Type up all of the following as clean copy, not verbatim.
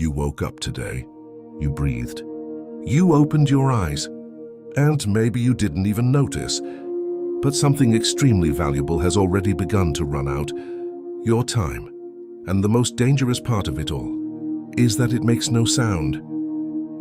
You woke up today, you breathed, you opened your eyes, and maybe you didn't even notice, but something extremely valuable has already begun to run out: your time. And the most dangerous part of it all is that it makes no sound.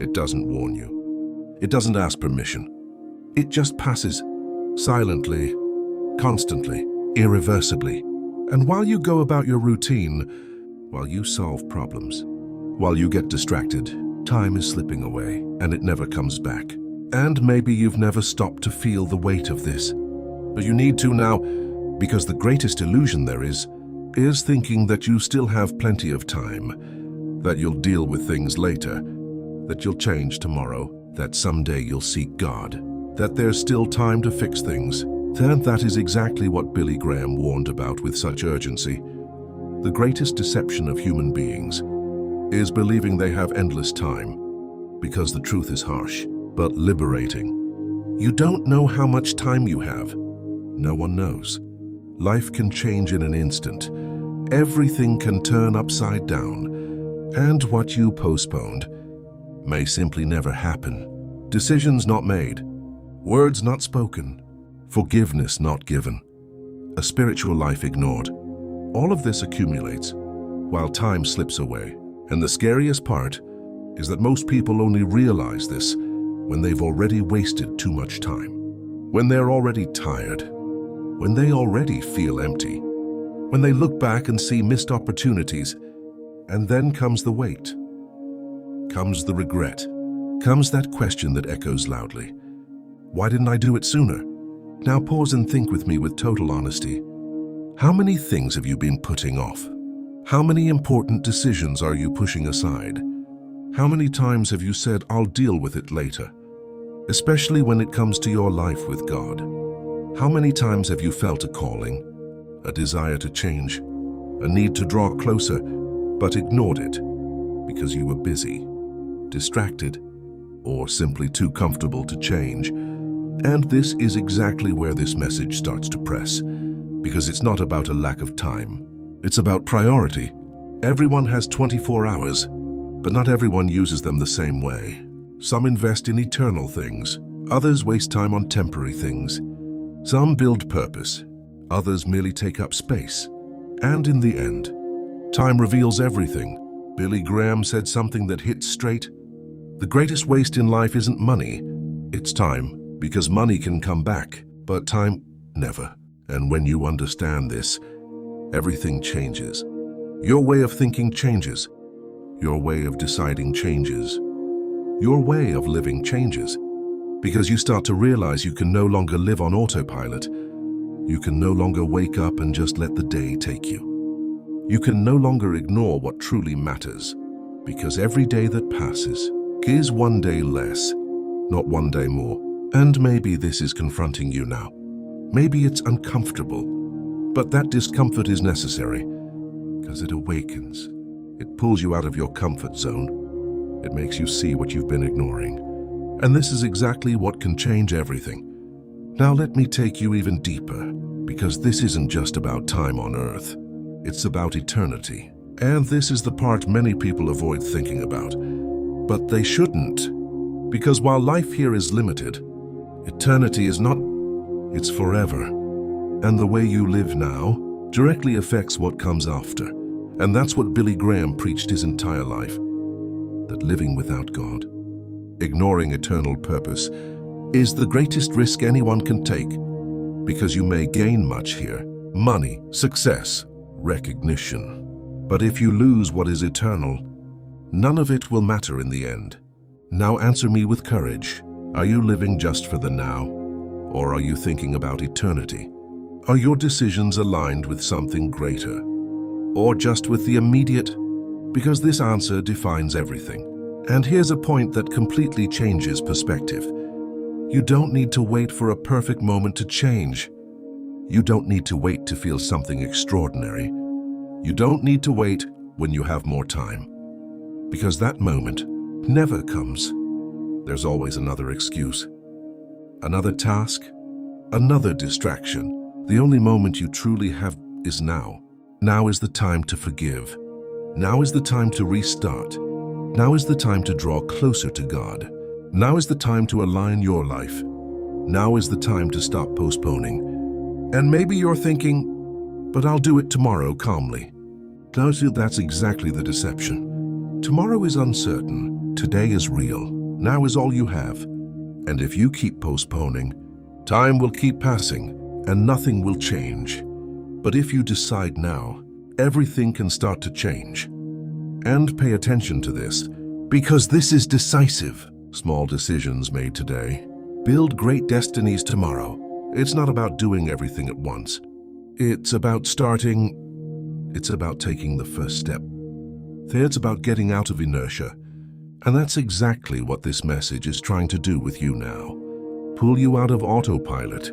It doesn't warn you. It doesn't ask permission. It just passes, silently, constantly, irreversibly. And while you go about your routine, while you solve problems, while you get distracted, time is slipping away and it never comes back. And maybe you've never stopped to feel the weight of this. But you need to now, because the greatest illusion there is thinking that you still have plenty of time, that you'll deal with things later, that you'll change tomorrow, that someday you'll seek God, that there's still time to fix things. And that is exactly what Billy Graham warned about with such urgency. The greatest deception of human beings is believing they have endless time, because the truth is harsh, but liberating. You don't know how much time you have. No one knows. Life can change in an instant. Everything can turn upside down, and what you postponed may simply never happen. Decisions not made, words not spoken, forgiveness not given, a spiritual life ignored. All of this accumulates while time slips away. And the scariest part is that most people only realize this when they've already wasted too much time, when they're already tired, when they already feel empty, when they look back and see missed opportunities. And then comes the weight, comes the regret, comes that question that echoes loudly: why didn't I do it sooner? Now pause and think with me with total honesty. How many things have you been putting off? How many important decisions are you pushing aside? How many times have you said, "I'll deal with it later"? Especially when it comes to your life with God. How many times have you felt a calling, a desire to change, a need to draw closer, but ignored it because you were busy, distracted, or simply too comfortable to change? And this is exactly where this message starts to press, because it's not about a lack of time. It's about priority. Everyone has 24 hours, but not everyone uses them the same way. Some invest in eternal things, others waste time on temporary things. Some build purpose, others merely take up space. And in the end, time reveals everything. Billy Graham said something that hit straight. The greatest waste in life isn't money, it's time, because money can come back, but time never. And when you understand this, everything changes. Your way of thinking changes. Your way of deciding changes. Your way of living changes. Because you start to realize you can no longer live on autopilot. You can no longer wake up and just let the day take you. You can no longer ignore what truly matters, because every day that passes is one day less, not one day more. And maybe this is confronting you now. Maybe it's uncomfortable, but that discomfort is necessary, because it awakens. It pulls you out of your comfort zone. It makes you see what you've been ignoring. And this is exactly what can change everything. Now let me take you even deeper, because this isn't just about time on earth. It's about eternity. And this is the part many people avoid thinking about. But they shouldn't, because while life here is limited, eternity is not. It's forever. And the way you live now directly affects what comes after. And that's what Billy Graham preached his entire life. That living without God, ignoring eternal purpose, is the greatest risk anyone can take. Because you may gain much here: money, success, recognition. But if you lose what is eternal, none of it will matter in the end. Now answer me with courage. Are you living just for the now? Or are you thinking about eternity? Are your decisions aligned with something greater? Or just with the immediate? Because this answer defines everything. And here's a point that completely changes perspective. You don't need to wait for a perfect moment to change. You don't need to wait to feel something extraordinary. You don't need to wait when you have more time. Because that moment never comes. There's always another excuse, another task, another distraction. The only moment you truly have is now. Now is the time to forgive. Now is the time to restart. Now is the time to draw closer to God. Now is the time to align your life. Now is the time to stop postponing. And maybe you're thinking, but I'll do it tomorrow calmly. No, that's exactly the deception. Tomorrow is uncertain. Today is real. Now is all you have. And if you keep postponing, time will keep passing and nothing will change. But if you decide now, everything can start to change. And pay attention to this, because this is decisive. Small decisions made today build great destinies tomorrow. It's not about doing everything at once. It's about starting. It's about taking the first step. It's about getting out of inertia. And that's exactly what this message is trying to do with you now. Pull you out of autopilot,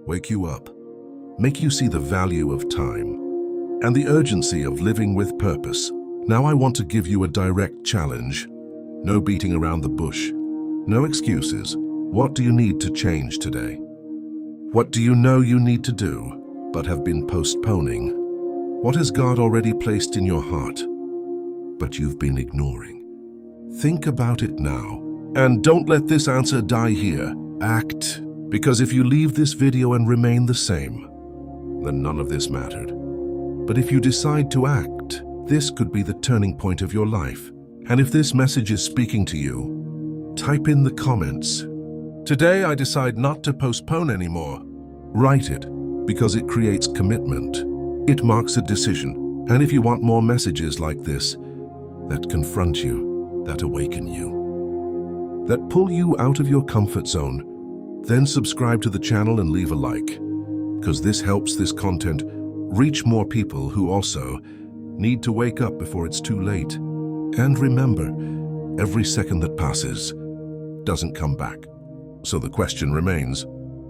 wake you up, make you see the value of time and the urgency of living with purpose. Now I want to give you a direct challenge. No beating around the bush. No excuses. What do you need to change today? What do you know you need to do, but have been postponing? What has God already placed in your heart, but you've been ignoring? Think about it now. And don't let this answer die here. Act. Because if you leave this video and remain the same, then none of this mattered. But if you decide to act, this could be the turning point of your life. And if this message is speaking to you, type in the comments, "Today I decide not to postpone anymore." Write it, because it creates commitment. It marks a decision. And if you want more messages like this, that confront you, that awaken you, that pull you out of your comfort zone, then subscribe to the channel and leave a like, because this helps this content reach more people who also need to wake up before it's too late. And remember, every second that passes doesn't come back. So the question remains,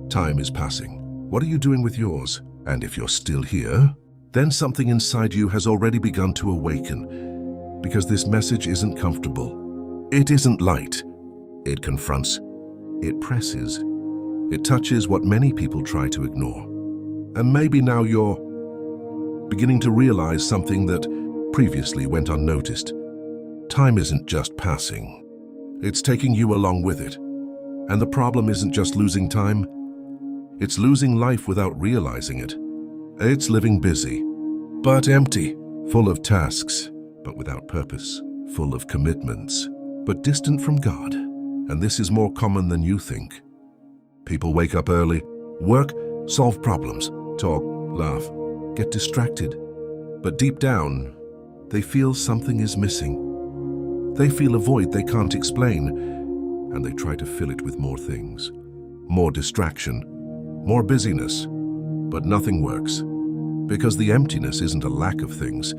time is passing. What are you doing with yours? And if you're still here, then something inside you has already begun to awaken, because this message isn't comfortable. It isn't light. It confronts. It presses. It touches what many people try to ignore. And maybe now you're beginning to realize something that previously went unnoticed. Time isn't just passing. It's taking you along with it. And the problem isn't just losing time. It's losing life without realizing it. It's living busy, but empty, full of tasks, but without purpose, full of commitments, but distant from God. And this is more common than you think. People wake up early, work, solve problems, talk, laugh, get distracted. But deep down, they feel something is missing. They feel a void they can't explain, and they try to fill it with more things, more distraction, more busyness. But nothing works, because the emptiness isn't a lack of things.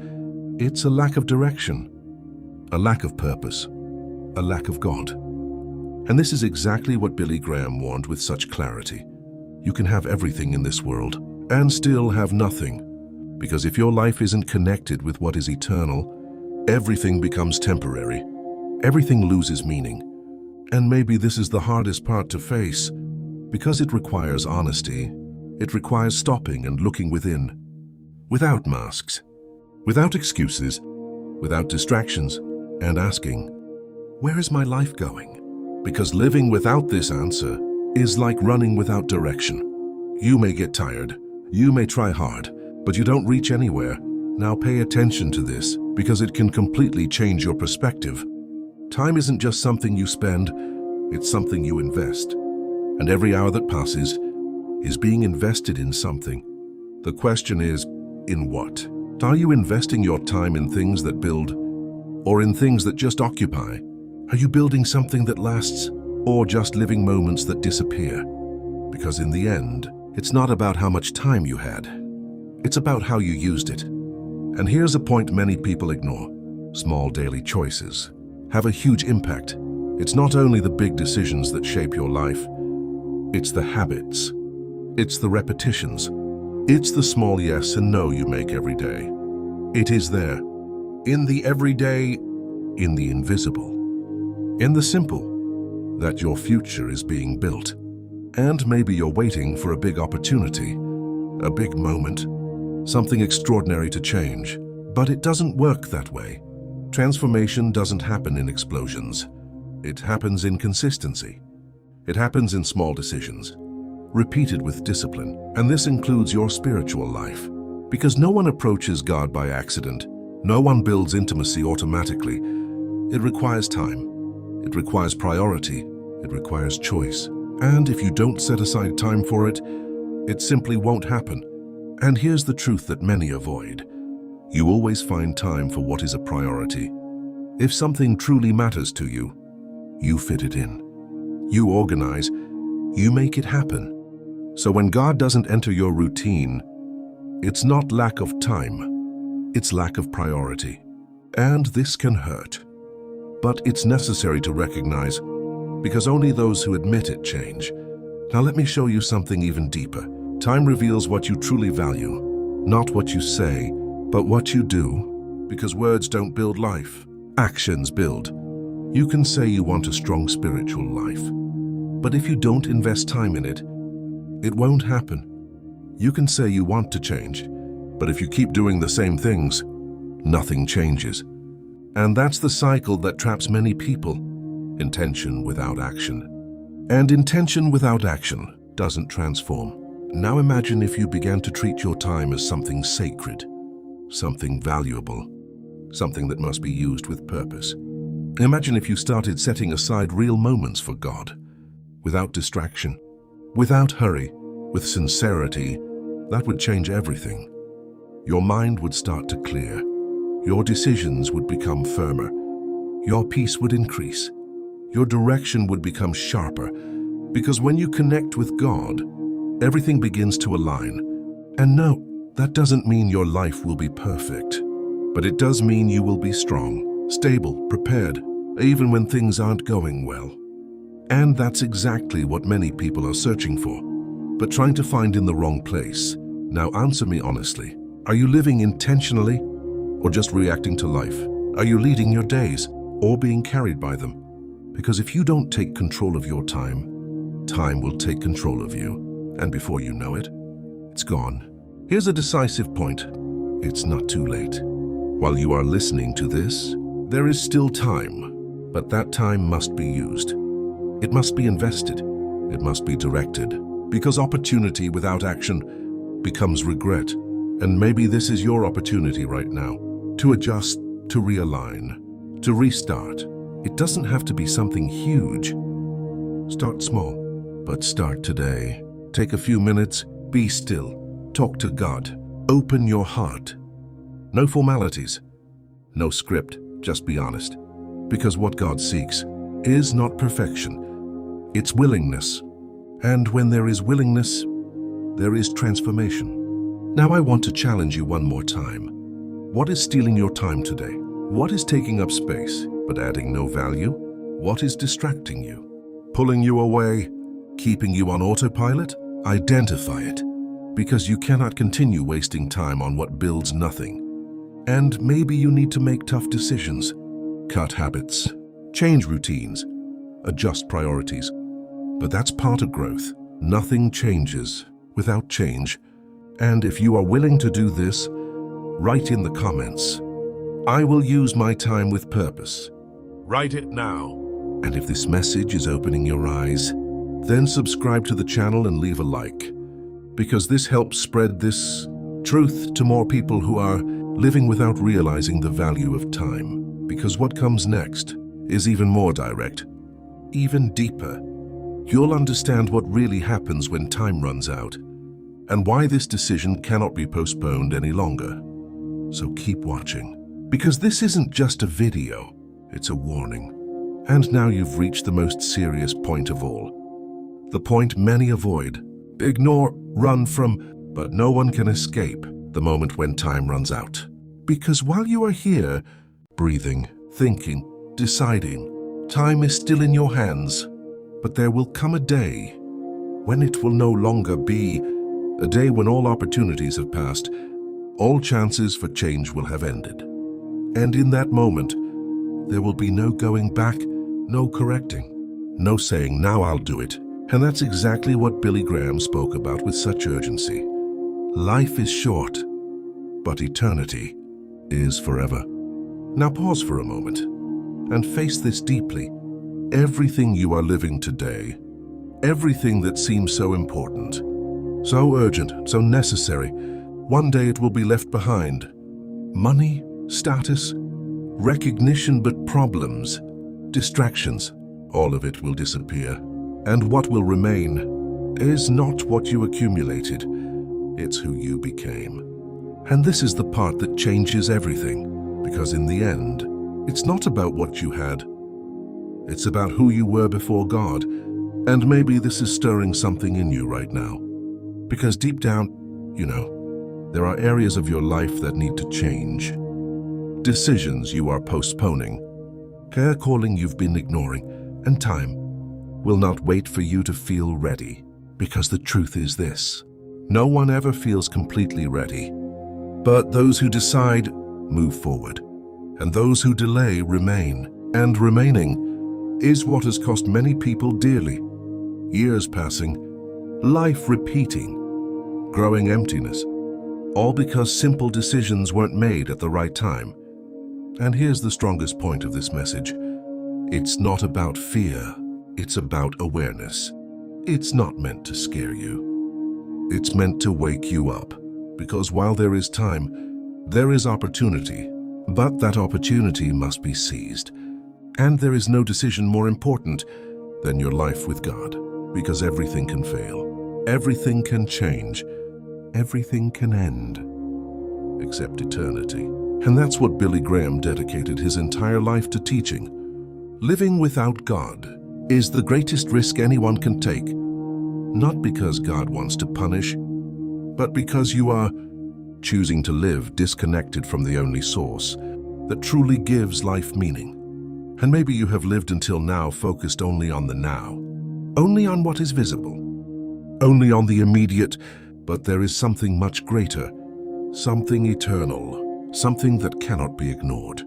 It's a lack of direction, a lack of purpose, a lack of God. And this is exactly what Billy Graham warned with such clarity. You can have everything in this world and still have nothing, because if your life isn't connected with what is eternal, everything becomes temporary. Everything loses meaning. And maybe this is the hardest part to face, because it requires honesty. It requires stopping and looking within, without masks, without excuses, without distractions, and asking, where is my life going? Because living without this answer is like running without direction. You may get tired, you may try hard, but you don't reach anywhere. Now pay attention to this, because it can completely change your perspective. Time isn't just something you spend, it's something you invest. And every hour that passes is being invested in something. The question is, in what? Are you investing your time in things that build, or in things that just occupy? Are you building something that lasts, or just living moments that disappear? Because in the end, it's not about how much time you had. It's about how you used it. And here's a point many people ignore. Small daily choices have a huge impact. It's not only the big decisions that shape your life, it's the habits, it's the repetitions, it's the small yes and no you make every day. It is there, in the everyday, in the invisible, in the simple, that your future is being built. And maybe you're waiting for a big opportunity, a big moment, something extraordinary to change. But it doesn't work that way. Transformation doesn't happen in explosions. It happens in consistency. It happens in small decisions, repeated with discipline, and this includes your spiritual life. Because no one approaches God by accident. No one builds intimacy automatically. It requires time. It requires priority. It requires choice. And if you don't set aside time for it, it simply won't happen. And here's the truth that many avoid. You always find time for what is a priority. If something truly matters to you, you fit it in. You organize. You make it happen. So when God doesn't enter your routine, it's not lack of time. It's lack of priority. And this can hurt. But it's necessary to recognize, because only those who admit it change. Now let me show you something even deeper. Time reveals what you truly value, not what you say, but what you do, because words don't build life. Actions build. You can say you want a strong spiritual life, but if you don't invest time in it, it won't happen. You can say you want to change, but if you keep doing the same things, nothing changes. And that's the cycle that traps many people. Intention without action. And intention without action doesn't transform. Now imagine if you began to treat your time as something sacred, something valuable, something that must be used with purpose. Imagine if you started setting aside real moments for God, without distraction, without hurry, with sincerity. That would change everything. Your mind would start to clear. Your decisions would become firmer. Your peace would increase. Your direction would become sharper. Because when you connect with God, everything begins to align. And no, that doesn't mean your life will be perfect. But it does mean you will be strong, stable, prepared, even when things aren't going well. And that's exactly what many people are searching for, but trying to find in the wrong place. Now answer me honestly. Are you living intentionally or just reacting to life? Are you leading your days or being carried by them? Because if you don't take control of your time, time will take control of you. And before you know it, it's gone. Here's a decisive point. It's not too late. While you are listening to this, there is still time, but that time must be used. It must be invested. It must be directed. Because opportunity without action becomes regret. And maybe this is your opportunity right now, to adjust, to realign, to restart. It doesn't have to be something huge. Start small, but start today. Take a few minutes, be still, talk to God, open your heart. No formalities, no script, just be honest. Because what God seeks is not perfection, it's willingness. And when there is willingness, there is transformation. Now I want to challenge you one more time. What is stealing your time today? What is taking up space but adding no value? What is distracting you? Pulling you away? Keeping you on autopilot? Identify it, because you cannot continue wasting time on what builds nothing. And maybe you need to make tough decisions, cut habits, change routines, adjust priorities. But that's part of growth. Nothing changes without change. And if you are willing to do this, write in the comments, I will use my time with purpose. Write it now. And if this message is opening your eyes, then subscribe to the channel and leave a like, because this helps spread this truth to more people who are living without realizing the value of time. Because what comes next is even more direct, even deeper. You'll understand what really happens when time runs out, and why this decision cannot be postponed any longer. So keep watching, because this isn't just a video, it's a warning. And now you've reached the most serious point of all. The point many avoid, ignore, run from, but no one can escape the moment when time runs out. Because while you are here, breathing, thinking, deciding, time is still in your hands. But there will come a day when it will no longer be a day when all opportunities have passed, all chances for change will have ended. And in that moment, there will be no going back, no correcting, no saying, now I'll do it. And that's exactly what Billy Graham spoke about with such urgency. Life is short, but eternity is forever. Now pause for a moment and face this deeply. Everything you are living today, everything that seems so important, so urgent, so necessary, one day it will be left behind. Money, status, recognition, but problems, distractions, all of it will disappear. And what will remain is not what you accumulated, it's who you became. And this is the part that changes everything, because in the end, it's not about what you had. It's about who you were before God. And maybe this is stirring something in you right now. Because deep down, there are areas of your life that need to change. Decisions you are postponing, care calling you've been ignoring, and time will not wait for you to feel ready. Because the truth is this: no one ever feels completely ready. But those who decide move forward, and those who delay remain. And remaining is what has cost many people dearly. Years passing, life repeating, growing emptiness, all because simple decisions weren't made at the right time. And here's the strongest point of this message. It's not about fear, it's about awareness. It's not meant to scare you. It's meant to wake you up, because while there is time, there is opportunity, but that opportunity must be seized. And there is no decision more important than your life with God, because everything can fail, everything can change, everything can end, except eternity. And that's what Billy Graham dedicated his entire life to teaching. Living without God is the greatest risk anyone can take, not because God wants to punish, but because you are choosing to live disconnected from the only source that truly gives life meaning. And maybe you have lived until now focused only on the now, only on what is visible, only on the immediate, but there is something much greater, something eternal, something that cannot be ignored.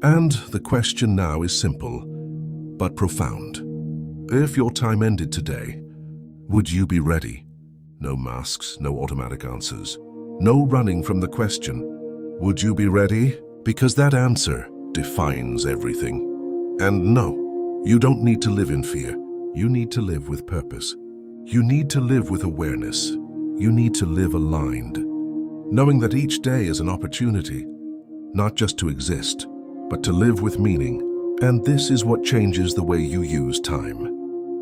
And the question now is simple, but profound. If your time ended today, would you be ready? No masks, no automatic answers, no running from the question. Would you be ready? Because that answer defines everything. And no, you don't need to live in fear. You need to live with purpose. You need to live with awareness. You need to live aligned, knowing that each day is an opportunity, not just to exist, but to live with meaning. And this is what changes the way you use time.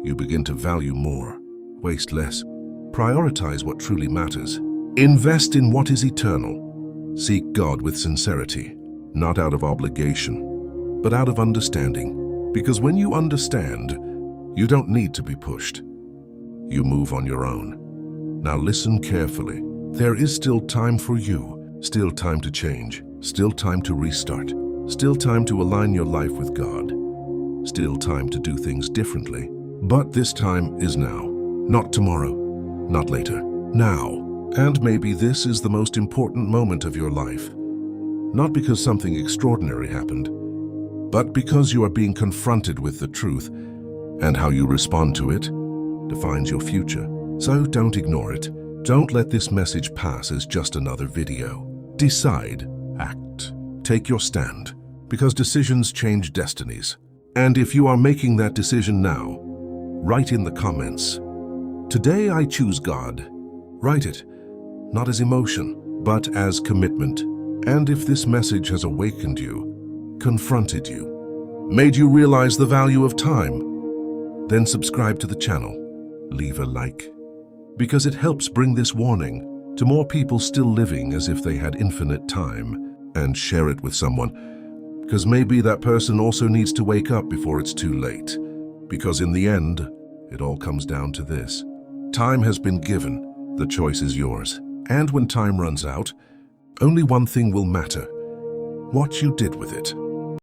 You begin to value more, waste less, prioritize what truly matters, invest in what is eternal, seek God with sincerity, not out of obligation, but out of understanding. Because when you understand, you don't need to be pushed. You move on your own. Now listen carefully. There is still time for you, still time to change, still time to restart, still time to align your life with God, still time to do things differently. But this time is now, not tomorrow, not later, now. And maybe this is the most important moment of your life. Not because something extraordinary happened, but because you are being confronted with the truth, and how you respond to it defines your future. So don't ignore it. Don't let this message pass as just another video. Decide, act, take your stand, because decisions change destinies. And if you are making that decision now, write in the comments, "Today I choose God." Write it, not as emotion, but as commitment. And if this message has awakened you, confronted you, made you realize the value of time, then subscribe to the channel, leave a like, because it helps bring this warning to more people still living as if they had infinite time, and share it with someone, because maybe that person also needs to wake up before it's too late. Because in the end, it all comes down to this. Time has been given, the choice is yours. And when time runs out, only one thing will matter: what you did with it.